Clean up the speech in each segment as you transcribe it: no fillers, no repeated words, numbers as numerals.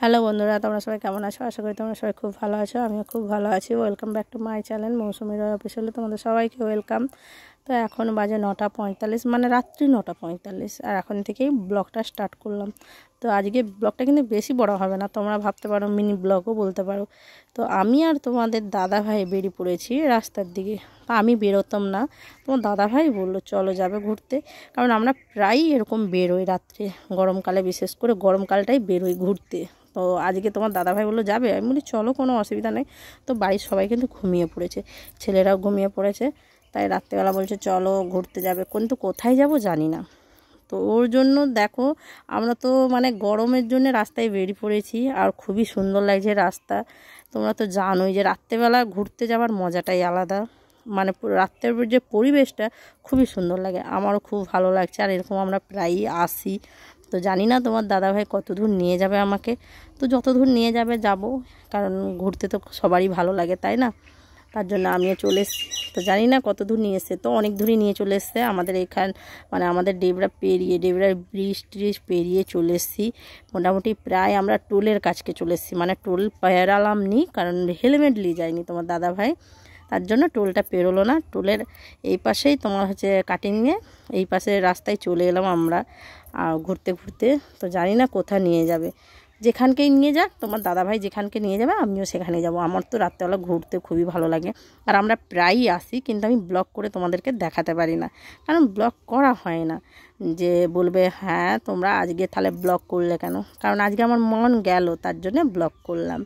Hello বন্ধুরা, তোমরা সবাই কেমন আছো? আশা করি তোমরা সবাই খুব ভালো আছো। আমিও খুব ভালো আছি। Welcome back to my channel Mousumi Roy অফিসিয়ালে তোমাদের সবাইকে ওয়েলকাম। তো এখন বাজে 9:45, মানে রাত্রি 9:45, আর এখন থেকেই ব্লগটা স্টার্ট করলাম। তো আজকে ব্লগটা কিন্তু বেশি বড় হবে না, তোমরা ভাবতে পারো মিনি ব্লগও বলতে পারো। তো আমি আর তোমাদের দাদা ভাই বেরিয়ে পড়েছি রাস্তার দিকে। তো আমি বেরোতাম না, তোমার দাদা ভাই বললো চলো যাবে ঘুরতে, কারণ আমরা প্রায়ই এরকম বেরোই রাত্রে, গরমকালে বিশেষ করে গরমকালটাই বেরোই ঘুরতে। তো আজকে তোমার দাদাভাই বললো যাবে, আমি বলি চলো, কোনো অসুবিধা নেই। তো বাড়ির সবাই কিন্তু ঘুমিয়ে পড়েছে, ছেলেরাও ঘুমিয়ে পড়েছে, তাই রাত্রেবেলা বলছে চলো ঘুরতে যাবে, কিন্তু কোথায় যাব জানি না। তো ওর জন্য দেখো, আমরা তো মানে গরমের জন্য রাস্তায় বেরিয়ে পড়েছি, আর খুবই সুন্দর লাগছে রাস্তা। তোমরা তো জানোই যে রাত্রেবেলা ঘুরতে যাওয়ার মজাটাই আলাদা, মানে রাত্রের যে পরিবেশটা খুবই সুন্দর লাগে, আমারও খুব ভালো লাগছে। আর এরকম আমরা প্রায়ই আসি। তো জানি না তোমার দাদাভাই কত দূর নিয়ে যাবে আমাকে, তো যত দূর নিয়ে যাবে যাব, কারণ ঘুরতে তো সবারই ভালো লাগে, তাই না? তার জন্য আমিও চলে এসেছি। তো জানি না কত দূর নিয়ে এসছে, তো অনেক দূরই নিয়ে চলে এসছে আমাদের এখান, মানে আমাদের ডেবরা পেরিয়ে, ডেবরার ব্রিজ ট্রিজ পেরিয়ে চলে এসেছি। মোটামুটি প্রায় আমরা টোলের কাছকে চলে এসেছি, মানে টোল পেরালাম নি, কারণ হেলমেট নিয়ে যায়নি তোমার দাদাভাই, তার জন্য টোলটা পেরোলো না। টোলের এই পাশেই তোমার হচ্ছে কাটিংয়ে, এই পাশে রাস্তায় চলে এলাম আমরা ঘুরতে ঘুরতে। তো জানি না কোথা নিয়ে যাবে, যেখানকেই নিয়ে যাক, তোমার দাদাভাই যেখানকে নিয়ে যাবে আমিও সেখানে যাব। আমার তো রাত্রেবেলা ঘুরতে খুবই ভালো লাগে, আর আমরা প্রায়ই আসি, কিন্তু আমি ব্লগ করে তোমাদেরকে দেখাতে পারি না, কারণ ব্লগ করা হয় না। যে বলবে হ্যাঁ তোমরা আজকে তাহলে ব্লগ করলে কেন, কারণ আজকে আমার মন গেল, তার জন্য ব্লগ করলাম।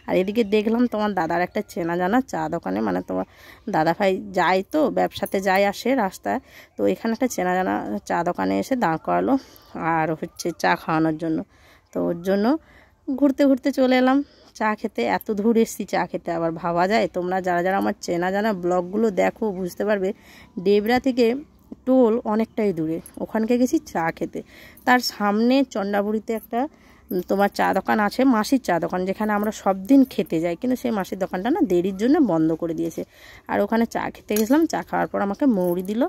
আর এদিকে দেখলাম তোমার দাদার একটা চেনা জানা চা দোকানে, মানে তোমার দাদাভাই যায় তো ব্যবসাতে যায় আসে রাস্তায়, তো এখানে একটা চেনা জানা চা দোকানে এসে দাঁড় করালো, আর হচ্ছে চা খাওয়ানোর জন্য। তো ওর জন্য ঘুরতে ঘুরতে চলে এলাম চা খেতে। এত দূর এসেছি চা খেতে, আবার ভাবা যায়, তোমরা যারা যারা আমার চেনা জানা ব্লগগুলো দেখো বুঝতে পারবে, ডেবরা থেকে টোল অনেকটাই দূরে, ওখানকে গেছি চা খেতে। তার সামনে চন্ডাবুড়িতে একটা তোমার চা দোকান আছে, মাসির চা দোকান, যেখানে আমরা সব দিন খেতে যাই, কিন্তু সেই মাসির দোকানটা না দেরির জন্য বন্ধ করে দিয়েছে। আর ওখানে চা খেতে গেছিলাম, চা খাওয়ার পর আমাকে মৌরি দিল,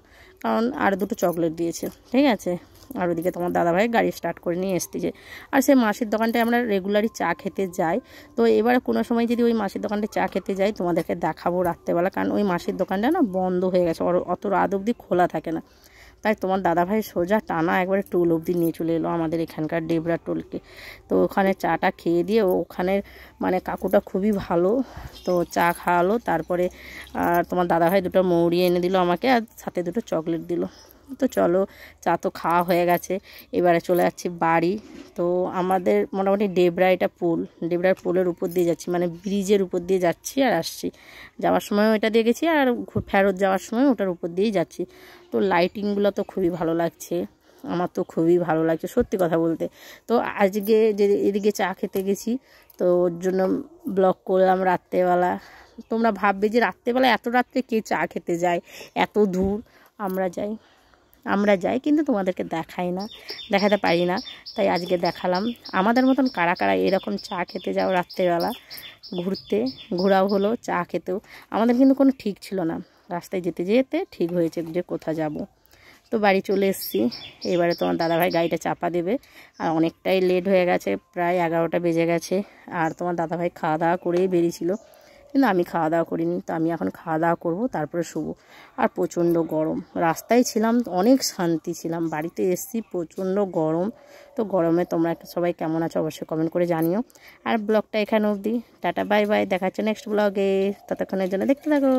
কারণ আর দুটো চকলেট দিয়েছে, ঠিক আছে। আর ওদিকে তোমার দাদাভাই গাড়ি স্টার্ট করে নিয়ে এসেছে। আর সেই মাসির দোকানটায় আমরা রেগুলারই চা খেতে যাই। তো এবারে কোনো সময় যদি ওই মাসির দোকানটায় চা খেতে যাই তোমাদেরকে দেখাবো রাত্রেবেলা, কারণ ওই মাসির দোকানটা না বন্ধ হয়ে গেছে, অত রাত অবধি খোলা থাকে না। তাই তোমার দাদাভাই সোজা টানা একবারে টোল অবধি নিয়ে চলে এলো আমাদের এখানকার ডেবরা টোলকে। তো ওখানে চাটা খেয়ে দিয়ে, ওখানের মানে কাকুটা খুবই ভালো, তো চা খাওয়ালো। তারপরে তোমার দাদাভাই দুটো মৌরি এনে দিল আমাকে, আর সাথে দুটো চকলেট দিল। তো চলো, চা তো খাওয়া হয়ে গেছে, এবারে চলে যাচ্ছি বাড়ি। তো আমাদের মোটামুটি ডেবরা, এটা পুল, ডেবরার পুলের উপর দিয়ে যাচ্ছি, মানে ব্রিজের উপর দিয়ে যাচ্ছি আর আসছি। যাওয়ার সময়ও এটা দিয়ে গেছি, আর ফেরত যাওয়ার সময় ওটার উপর দিয়েই যাচ্ছি। তো লাইটিংগুলো তো খুবই ভালো লাগছে, আমার তো খুবই ভালো লাগছে সত্যি কথা বলতে। তো আজকে যে এদিকে চা খেতে গেছি, তো ওর জন্য ব্লগ করলাম রাত্রেবেলা। তোমরা ভাববে যে রাত্রেবেলা এত রাত্রে কে চা খেতে যায়, এত দূর। আমরা যাই কিন্তু তোমাদেরকে দেখাই না, দেখাতে পারি না, তাই আজকে দেখালাম। আমাদের মতন কারা কারা এরকম চা খেতে যাও রাত্রেবেলা ঘুরতে, ঘোরাও হলো চা খেতেও। আমাদের কিন্তু কোনো ঠিক ছিল না, রাস্তায় যেতে যেতে ঠিক হয়েছে যে কোথা যাব। তো বাড়ি চলে এসেছি, এবারে তোমার দাদাভাই গাড়িটা চাপা দেবে, আর অনেকটাই লেট হয়ে গেছে, প্রায় 11টা বেজে গেছে। আর তোমার দাদাভাই খাওয়া দাওয়া করেই বেরিয়েছিল, কিন্তু আমি খাওয়া দাওয়া করিনি। তো আমি এখন খাওয়া দাওয়া করবো, তারপরে শুবো। আর প্রচণ্ড গরম, রাস্তায় ছিলাম অনেক শান্তি ছিলাম, বাড়িতে এসেছি প্রচণ্ড গরম। তো গরমে তোমরা সবাই কেমন আছো অবশ্যই কমেন্ট করে জানিও। আর ব্লগটা এখানে অবধি, টাটা বাই বাই, দেখা হচ্ছে নেক্সট ব্লগে, ততক্ষণের জন্য দেখতে থাকো।